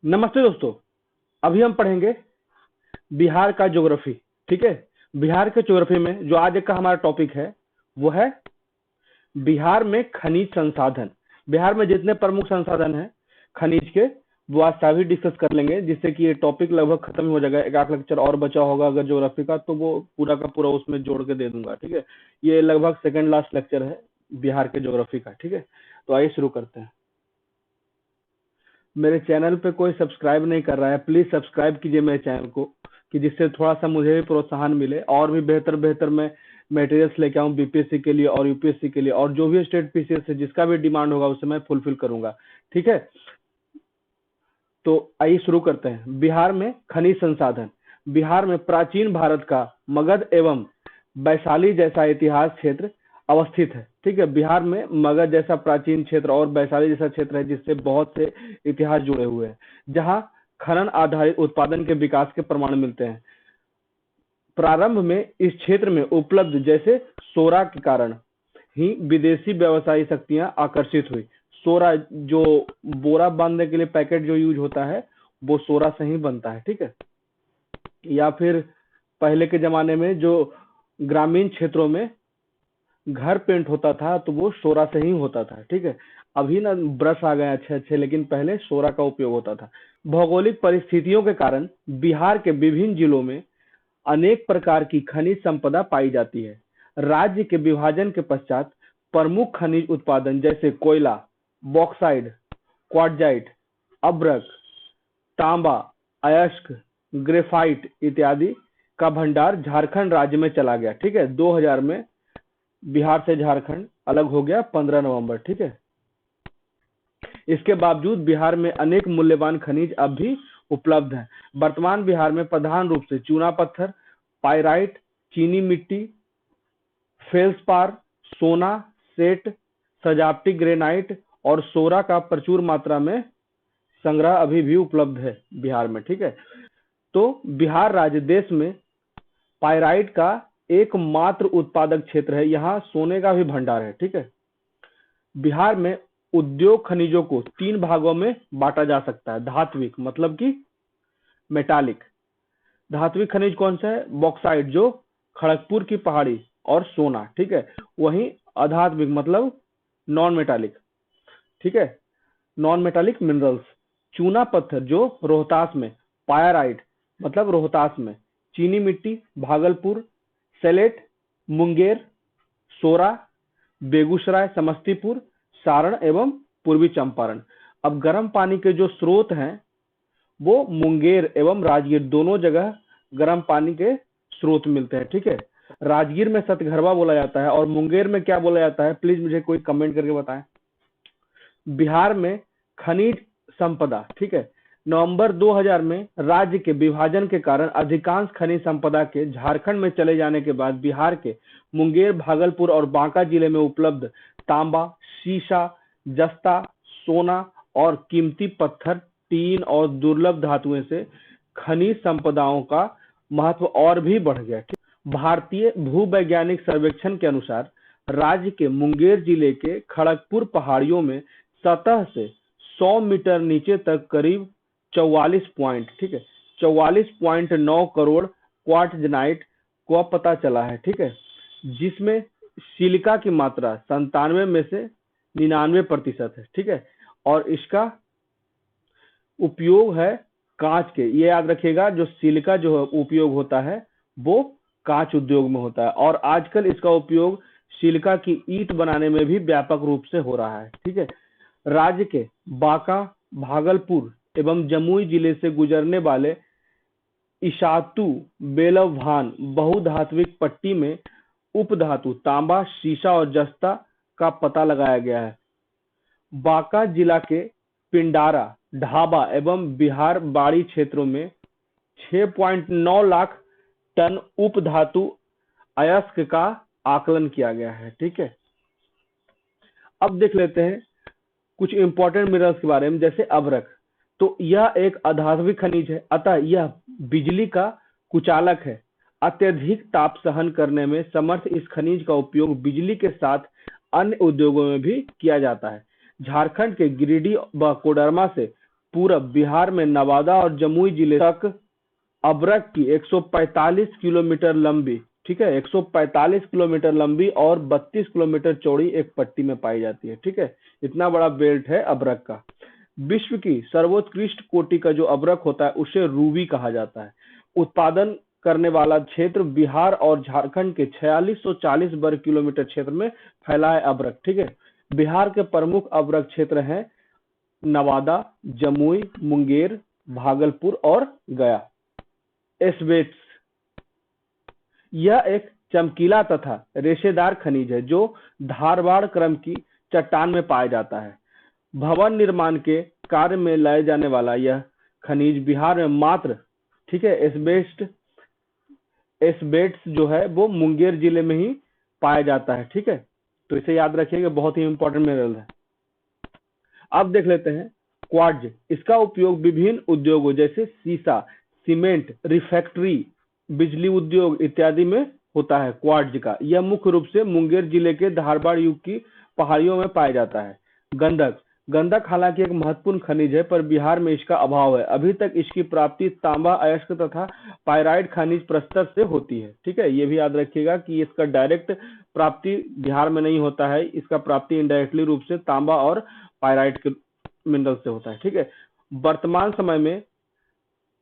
नमस्ते दोस्तों। अभी हम पढ़ेंगे बिहार का ज्योग्राफी। ठीक है, बिहार के ज्योग्राफी में जो आज का हमारा टॉपिक है वो है बिहार में खनिज संसाधन। बिहार में जितने प्रमुख संसाधन हैं खनिज के, वो आज सभी डिस्कस कर लेंगे, जिससे कि ये टॉपिक लगभग खत्म हो जाएगा। एक आध लेक्चर और बचा होगा अगर ज्योग्राफी का, तो वो पूरा का पूरा उसमें जोड़ के दे दूंगा। ठीक है, ये लगभग सेकंड लास्ट लेक्चर है बिहार के ज्योग्राफी का। ठीक है, तो आइए शुरू करते हैं। मेरे चैनल पे कोई सब्सक्राइब नहीं कर रहा है, प्लीज सब्सक्राइब कीजिए मेरे चैनल को, कि जिससे थोड़ा सा मुझे भी प्रोत्साहन मिले और भी बेहतर बेहतर मैं मटेरियल्स लेके आऊँ बीपीएससी के लिए और यूपीएससी के लिए, और जो भी स्टेट पीसीएस है जिसका भी डिमांड होगा उसे मैं फुलफिल करूंगा। ठीक है, तो आइए शुरू करते हैं। बिहार में खनिज संसाधन। बिहार में प्राचीन भारत का मगध एवं वैशाली जैसा इतिहास क्षेत्र अवस्थित है। ठीक है, बिहार में मगध जैसा प्राचीन क्षेत्र और वैशाली जैसा क्षेत्र है, जिससे बहुत से इतिहास जुड़े हुए हैं, जहां खनन आधारित उत्पादन के विकास के प्रमाण मिलते हैं। प्रारंभ में इस क्षेत्र में उपलब्ध जैसे सोरा के कारण ही विदेशी व्यवसायी शक्तियां आकर्षित हुई। सोरा जो बोरा बांधने के लिए पैकेट जो यूज होता है, वो सोरा से ही बनता है। ठीक है, या फिर पहले के जमाने में जो ग्रामीण क्षेत्रों में घर पेंट होता था तो वो सोरा से ही होता था। ठीक है, अभी ना ब्रश आ गए अच्छे अच्छे, लेकिन पहले सोरा का उपयोग होता था। भौगोलिक परिस्थितियों के कारण बिहार के विभिन्न जिलों में अनेक प्रकार की खनिज संपदा पाई जाती है। राज्य के विभाजन के पश्चात प्रमुख खनिज उत्पादन जैसे कोयला, बॉक्साइड, क्वार्टजाइट, अभ्रक, तांबा, अयस्क, ग्रेफाइट इत्यादि का भंडार झारखंड राज्य में चला गया। ठीक है, 2000 में बिहार से झारखंड अलग हो गया 15 नवंबर। ठीक है, इसके बावजूद बिहार में अनेक मूल्यवान खनिज अब भी उपलब्ध हैं। वर्तमान बिहार में प्रधान रूप से चूना पत्थर, पाइराइट, चीनी मिट्टी, फेल्सपार, सोना, सेट, सजावटी ग्रेनाइट और सोरा का प्रचुर मात्रा में संग्रह अभी भी उपलब्ध है बिहार में। ठीक है, तो बिहार राज्य देश में पाइराइट का एकमात्र उत्पादक क्षेत्र है। यहाँ सोने का भी भंडार है। ठीक है, बिहार में उद्योग खनिजों को 3 भागों में बांटा जा सकता है। धात्विक मतलब कि मेटालिक। धात्विक खनिज कौन सा है? बॉक्साइट जो खड़गपुर की पहाड़ी और सोना। ठीक है, वहीं अधात्विक मतलब नॉन मेटालिक। ठीक है, नॉन मेटालिक मिनरल्स, चूना पत्थर जो रोहतास में, पायराइट मतलब रोहतास में, चीनी मिट्टी भागलपुर, सेलेट मुंगेर, सोरा बेगूसराय, समस्तीपुर, सारण एवं पूर्वी चंपारण। अब गर्म पानी के जो स्रोत हैं वो मुंगेर एवं राजगीर, दोनों जगह गर्म पानी के स्रोत मिलते हैं। ठीक है, राजगीर में सतघरवा बोला जाता है और मुंगेर में क्या बोला जाता है, प्लीज मुझे कोई कमेंट करके बताएं। बिहार में खनिज संपदा। ठीक है, नवंबर 2000 में राज्य के विभाजन के कारण अधिकांश खनिज संपदा के झारखंड में चले जाने के बाद बिहार के मुंगेर, भागलपुर और बांका जिले में उपलब्ध तांबा, सीसा, जस्ता, सोना और कीमती पत्थर, टीन और दुर्लभ धातुएं से खनिज संपदाओं का महत्व और भी बढ़ गया। भारतीय भूवैज्ञानिक सर्वेक्षण के अनुसार राज्य के मुंगेर जिले के खड़गपुर पहाड़ियों में सतह से 100 मीटर नीचे तक करीब 44 पॉइंट, ठीक है, 44.9 करोड़ क्वार्ट्जनाइट को पता चला है। ठीक है, जिसमें सिलिका की मात्रा 97 में से 99% है। ठीक है, और इसका उपयोग है कांच के, ये याद रखिएगा, जो सिलिका जो उपयोग होता है वो कांच उद्योग में होता है, और आजकल इसका उपयोग सिलिका की ईंट बनाने में भी व्यापक रूप से हो रहा है। ठीक है, राज्य के बांका, भागलपुर एवं जमुई जिले से गुजरने वाले इशातू बेलवभान बहुधात्विक पट्टी में उपधातु तांबा, सीसा और जस्ता का पता लगाया गया है। बांका जिला के पिंडारा, ढाबा एवं बिहार बाड़ी क्षेत्रों में 6.9 लाख टन उपधातु अयस्क का आकलन किया गया है। ठीक है, अब देख लेते हैं कुछ इंपॉर्टेंट मिनरल्स के बारे में, जैसे अभ्रक। तो यह एक अधात्विक खनिज है, अतः यह बिजली का कुचालक है। अत्यधिक ताप सहन करने में समर्थ इस खनिज का उपयोग बिजली के साथ अन्य उद्योगों में भी किया जाता है। झारखंड के गिरिडीह व कोडरमा से पूरब बिहार में नवादा और जमुई जिले तक अभ्रक की 145 किलोमीटर लंबी, ठीक है, 145 किलोमीटर लंबी और 32 किलोमीटर चौड़ी एक पट्टी में पाई जाती है। ठीक है, इतना बड़ा बेल्ट है अभ्रक का। विश्व की सर्वोत्कृष्ट कोटि का जो अभ्रक होता है उसे रूबी कहा जाता है। उत्पादन करने वाला क्षेत्र बिहार और झारखंड के 4640 वर्ग किलोमीटर क्षेत्र में फैला है अभ्रक। ठीक है, बिहार के प्रमुख अभ्रक क्षेत्र हैं नवादा, जमुई, मुंगेर, भागलपुर और गया। एस्बेस्टस, यह एक चमकीला तथा रेशेदार खनिज है जो धारवाड़ क्रम की चट्टान में पाया जाता है। भवन निर्माण के कार्य में लाए जाने वाला यह खनिज बिहार में मात्र, ठीक है, एस्बेस्टस जो है वो मुंगेर जिले में ही पाया जाता है। ठीक है, तो इसे याद रखिएगा, बहुत ही इंपॉर्टेंट मिनरल है। अब देख लेते हैं क्वार्ट्ज। इसका उपयोग विभिन्न उद्योगों जैसे सीसा, सीमेंट, रिफैक्ट्री, बिजली उद्योग इत्यादि में होता है। क्वार्ट्ज का यह मुख्य रूप से मुंगेर जिले के धारवाड़ युग की पहाड़ियों में पाया जाता है। गंधक, गंधक हालांकि एक महत्वपूर्ण खनिज है पर बिहार में इसका अभाव है। अभी तक इसकी प्राप्ति तांबा अयस्क तथा पाइराइट खनिज प्रस्तर से होती है। ठीक है, ये भी याद रखिएगा कि इसका डायरेक्ट प्राप्ति बिहार में नहीं होता है, इसका प्राप्ति इनडायरेक्टली रूप से तांबा और पाइराइट के मिनरल से होता है। ठीक है, वर्तमान समय में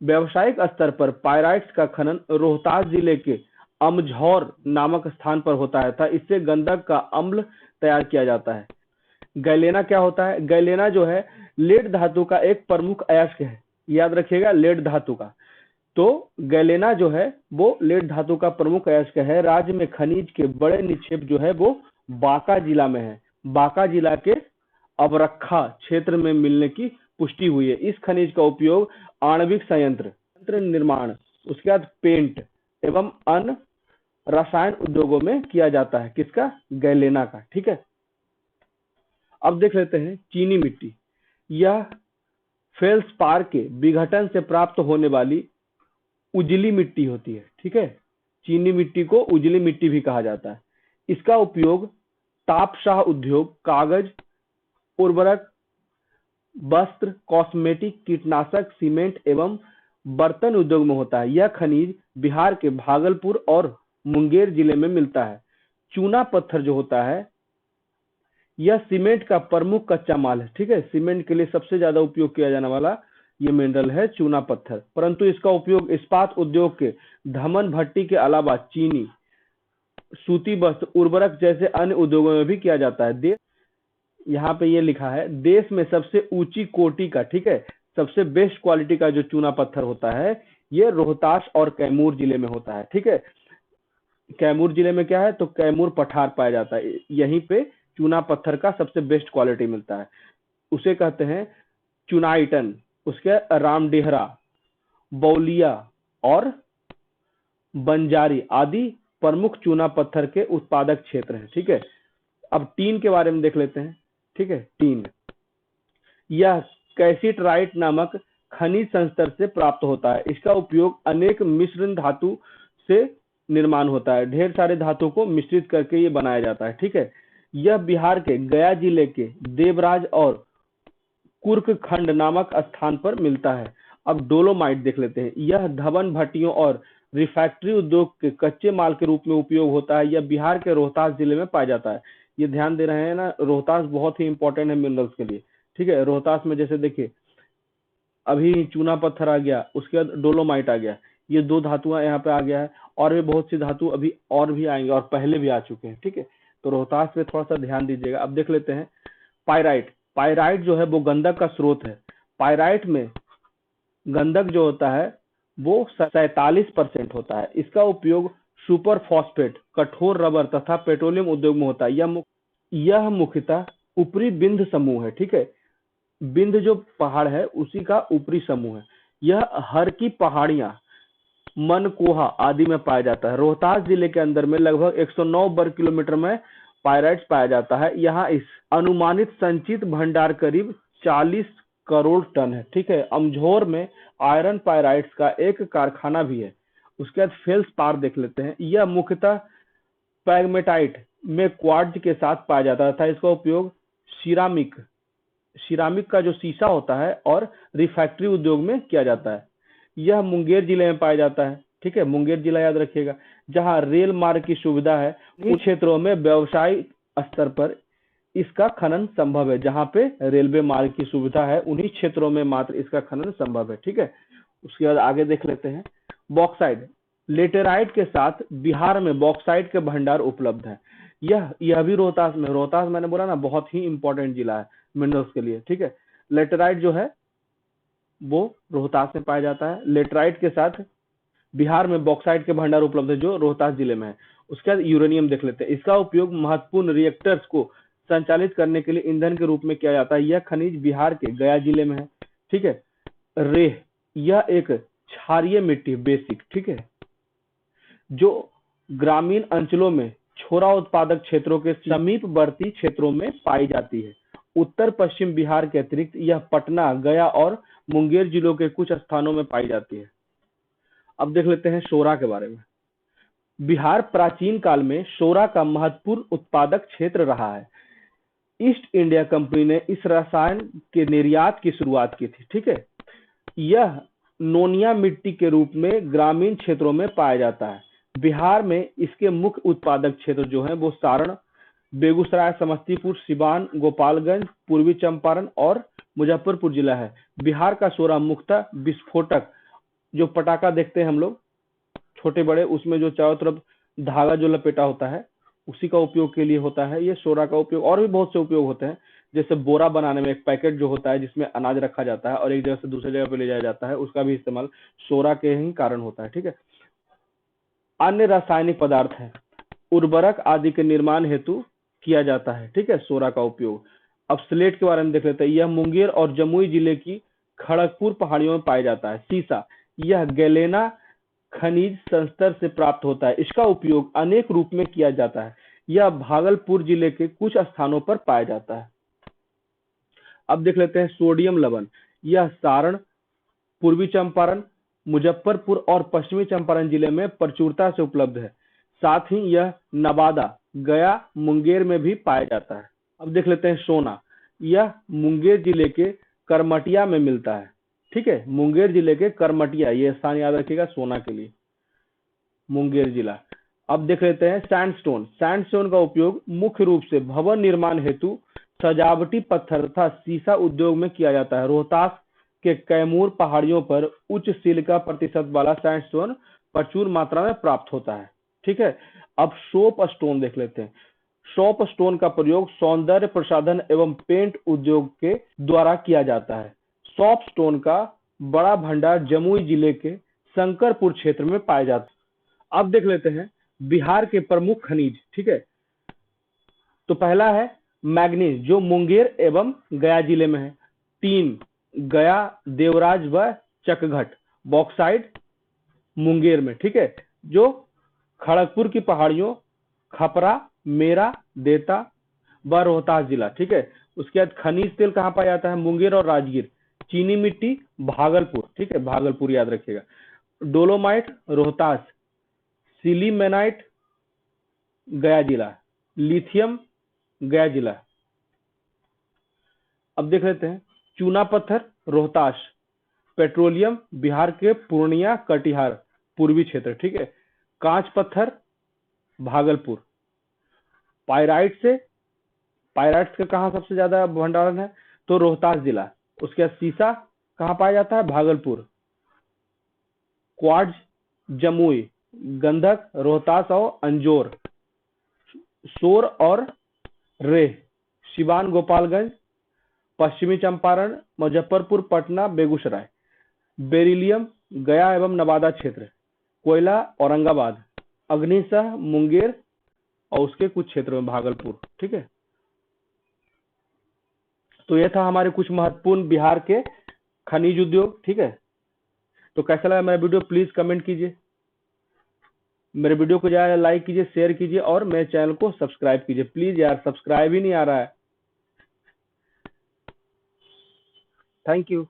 व्यावसायिक स्तर पर पाइराइट्स का खनन रोहतास जिले के अमझौर नामक स्थान पर होता है था। इससे गंधक का अम्ल तैयार किया जाता है। गैलेना क्या होता है? गैलेना जो है लेड धातु का एक प्रमुख अयस्क है, याद रखिएगा, लेड धातु का। तो गैलेना जो है वो लेड धातु का प्रमुख अयस्क है। राज्य में खनिज के बड़े निक्षेप जो है वो बांका जिला में है। बांका जिला के अबरखा क्षेत्र में मिलने की पुष्टि हुई है। इस खनिज का उपयोग आणविक संयंत्र, यंत्र निर्माण, उसके बाद पेंट एवं अन्य रसायन उद्योगों में किया जाता है। किसका? गैलेना का। ठीक है, अब देख लेते हैं चीनी मिट्टी। यह फेल्सपार के विघटन से प्राप्त होने वाली उजली मिट्टी होती है। ठीक है, चीनी मिट्टी को उजली मिट्टी भी कहा जाता है। इसका उपयोग तापशाह उद्योग, कागज, उर्वरक, वस्त्र, कॉस्मेटिक, कीटनाशक, सीमेंट एवं बर्तन उद्योग में होता है। यह खनिज बिहार के भागलपुर और मुंगेर जिले में मिलता है। चूना पत्थर जो होता है यह सीमेंट का प्रमुख कच्चा माल है। ठीक है, सीमेंट के लिए सबसे ज्यादा उपयोग किया जाने वाला ये मिनरल है चूना पत्थर, परंतु इसका उपयोग इस्पात उद्योग के धमन भट्टी के अलावा चीनी, सूती वस्त्र, उर्वरक जैसे अन्य उद्योगों में भी किया जाता है। यहाँ पे ये लिखा है देश में सबसे ऊंची कोटि का, ठीक है, सबसे बेस्ट क्वालिटी का जो चूना पत्थर होता है ये रोहतास और कैमूर जिले में होता है। ठीक है, कैमूर जिले में क्या है तो कैमूर पठार पाया जाता है, यहीं पे चूना पत्थर का सबसे बेस्ट क्वालिटी मिलता है, उसे कहते हैं चुनाइटन। उसके रामडेहरा, बौलिया और बंजारी आदि प्रमुख चूना पत्थर के उत्पादक क्षेत्र हैं। ठीक है, अब टीन के बारे में देख लेते हैं। ठीक है, टीन यह कैसिटराइट नामक खनिज संस्तर से प्राप्त होता है। इसका उपयोग अनेक मिश्रण धातु से निर्माण होता है। ढेर सारे धातु को मिश्रित करके ये बनाया जाता है। ठीक है, यह बिहार के गया जिले के देवराज और कुर्क खंड नामक स्थान पर मिलता है। अब डोलोमाइट देख लेते हैं। यह धवन भट्टियों और रिफैक्ट्री उद्योग के कच्चे माल के रूप में उपयोग होता है। यह बिहार के रोहतास जिले में पाया जाता है। ये ध्यान दे रहे हैं ना, रोहतास बहुत ही इंपॉर्टेंट है मिनरल्स के लिए। ठीक है, रोहतास में जैसे देखिए अभी चूना पत्थर आ गया, उसके बाद डोलोमाइट आ गया, ये दो धातुआं यहाँ पे आ गया है, और भी बहुत सी धातु अभी और भी आएंगे और पहले भी आ चुके हैं। ठीक है, तो रोहतास पे थोड़ा सा ध्यान दीजिएगा। अब देख लेते हैं पाइराइट। पाइराइट जो है वो गंधक का स्रोत है। पाइराइट में गंधक जो होता है वो 47% होता है। इसका उपयोग सुपर फॉस्फेट, कठोर रबर तथा पेट्रोलियम उद्योग में होता है। यह मुख्यतः ऊपरी बिंद समूह है। ठीक है, बिंद जो पहाड़ है उसी का ऊपरी समूह है। यह हर की पहाड़ियां, मनकोहा आदि में पाया जाता है। रोहतास जिले के अंदर में लगभग 109 वर्ग किलोमीटर में पाइराइट्स पाया जाता है। यहाँ इस अनुमानित संचित भंडार करीब 40 करोड़ टन है। ठीक है, अमझौर में आयरन पाइराइट्स का एक कारखाना भी है। उसके बाद फेल्सपार देख लेते हैं। यह मुख्यतः पैगमेटाइट में क्वार्ट्ज के साथ पाया जाता था। इसका उपयोग सिरामिक, सिरामिक का जो शीशा होता है और रिफैक्ट्री उद्योग में किया जाता है। यह मुंगेर जिले में पाया जाता है। ठीक है, मुंगेर जिला याद रखिएगा। जहां रेल मार्ग की सुविधा है उन क्षेत्रों में व्यवसायिक स्तर पर इसका खनन संभव है। जहां पे रेलवे मार्ग की सुविधा है उन्हीं क्षेत्रों में मात्र इसका खनन संभव है। ठीक है, उसके बाद आगे देख लेते हैं। बॉक्साइट, लेटेराइट के साथ बिहार में बॉक्साइट के भंडार उपलब्ध है। यह भी रोहतास में, रोहतास मैंने बोला ना बहुत ही इंपॉर्टेंट जिला है मिनरल्स के लिए। ठीक है, लेटेराइट जो है वो रोहतास में पाया जाता है। लेटेराइट के साथ बिहार में बॉक्साइट के भंडार उपलब्ध है जो रोहतास जिले में है। उसके बाद यूरेनियम देख लेते हैं। इसका उपयोग महत्वपूर्ण रिएक्टर्स को संचालित करने के लिए ईंधन के रूप में किया जाता है। यह खनिज बिहार के गया जिले में है। ठीक है, रेह, यह एक क्षारीय मिट्टी बेसिक, ठीक है, जो ग्रामीण अंचलों में छोरा उत्पादक क्षेत्रों के समीपवर्ती क्षेत्रों में पाई जाती है। उत्तर पश्चिम बिहार के अतिरिक्त यह पटना, गया और मुंगेर जिलों के कुछ स्थानों में पाई जाती है। अब देख लेते हैं सोरा के बारे में। बिहार प्राचीन काल में सोरा का महत्वपूर्ण उत्पादक क्षेत्र रहा है। ईस्ट इंडिया कंपनी ने इस रसायन के निर्यात की शुरुआत की थी। ठीक है, यह नोनिया मिट्टी के रूप में ग्रामीण क्षेत्रों में पाया जाता है। बिहार में इसके मुख्य उत्पादक क्षेत्र जो है वो सारण, बेगूसराय, समस्तीपुर, सिवान, गोपालगंज, पूर्वी चंपारण और मुजफ्फरपुर जिला है। बिहार का सोरा मुख्यतः विस्फोटक, जो पटाखा देखते हैं हम लोग छोटे बड़े, उसमें जो चारों तरफ धागा जो लपेटा होता है उसी का उपयोग के लिए होता है। ये सोरा का उपयोग और भी बहुत से उपयोग होते हैं, जैसे बोरा बनाने में एक पैकेट जो होता है जिसमें अनाज रखा जाता है और एक जगह से दूसरी जगह पे ले जाया जाता है, उसका भी इस्तेमाल सोरा के ही कारण होता है। ठीक है, अन्य रासायनिक पदार्थ है, उर्वरक आदि के निर्माण हेतु किया जाता है। ठीक है, सोरा का उपयोग। अब स्लेट के बारे में देख लेते हैं। यह मुंगेर और जमुई जिले की खड़गपुर पहाड़ियों में पाया जाता है। सीसा, यह गैलेना खनिज संस्तर से प्राप्त होता है। इसका उपयोग अनेक रूप में किया जाता है। यह भागलपुर जिले के कुछ स्थानों पर पाया जाता है। अब देख लेते हैं सोडियम लवण। यह सारण, पूर्वी चंपारण, मुजफ्फरपुर और पश्चिमी चंपारण जिले में प्रचुरता से उपलब्ध है। साथ ही यह नवादा, गया, मुंगेर में भी पाया जाता है। अब देख लेते हैं सोना। यह मुंगेर जिले के करमटिया में मिलता है। ठीक है, मुंगेर जिले के करमटिया, ये स्थान याद रखिएगा सोना के लिए, मुंगेर जिला। अब देख लेते हैं सैंडस्टोन। सैंडस्टोन का उपयोग मुख्य रूप से भवन निर्माण हेतु सजावटी पत्थर तथा सीसा उद्योग में किया जाता है। रोहतास के कैमूर पहाड़ियों पर उच्च सिलिका प्रतिशत वाला सैंडस्टोन प्रचुर मात्रा में प्राप्त होता है। ठीक है, अब सोप स्टोन देख लेते हैं। सोप स्टोन का प्रयोग सौंदर्य प्रसाधन एवं पेंट उद्योग के द्वारा किया जाता है। सोप स्टोन का बड़ा भंडार जमुई जिले के शंकरपुर क्षेत्र में पाया जाता है। अब देख लेते हैं बिहार के प्रमुख खनिज। ठीक है, तो पहला है मैग्नीज, जो मुंगेर एवं गया जिले में है। टीन, गया, देवराज व चकघट। बॉक्साइट, मुंगेर में। ठीक है, जो खड़गपुर की पहाड़ियों, खपरा, मेरा, देता व रोहतास जिला। ठीक है, उसके बाद खनिज तेल कहाँ पाया जाता है? मुंगेर और राजगीर। चीनी मिट्टी, भागलपुर। ठीक है, भागलपुर याद रखिएगा। डोलोमाइट, रोहतास। सिलीमेनाइट, गया जिला। लिथियम, गया जिला। अब देख लेते हैं चूना पत्थर, रोहतास। पेट्रोलियम, बिहार के पूर्णिया, कटिहार, पूर्वी क्षेत्र। ठीक है, कांच पत्थर, भागलपुर। पायराइट का कहाँ सबसे ज्यादा भंडारण है? तो रोहतास जिला। उसके बाद सीसा कहाँ पाया जाता है? भागलपुर। क्वार्ट्ज, जमुई। गंधक, रोहतास और अंजोर। सोर और रेह, सिवान, गोपालगंज, पश्चिमी चंपारण, मुजफ्फरपुर, पटना, बेगूसराय। बेरिलियम, गया एवं नवादा क्षेत्र। कोयला, औरंगाबाद। अग्निशह, मुंगेर और उसके कुछ क्षेत्रों में भागलपुर। ठीक है, तो यह था हमारे कुछ महत्वपूर्ण बिहार के खनिज उद्योग। ठीक है, तो कैसा लगा मेरा वीडियो प्लीज कमेंट कीजिए। मेरे वीडियो को ज्यादा लाइक कीजिए, शेयर कीजिए और मेरे चैनल को सब्सक्राइब कीजिए। प्लीज यार, सब्सक्राइब ही नहीं आ रहा है। Thank you.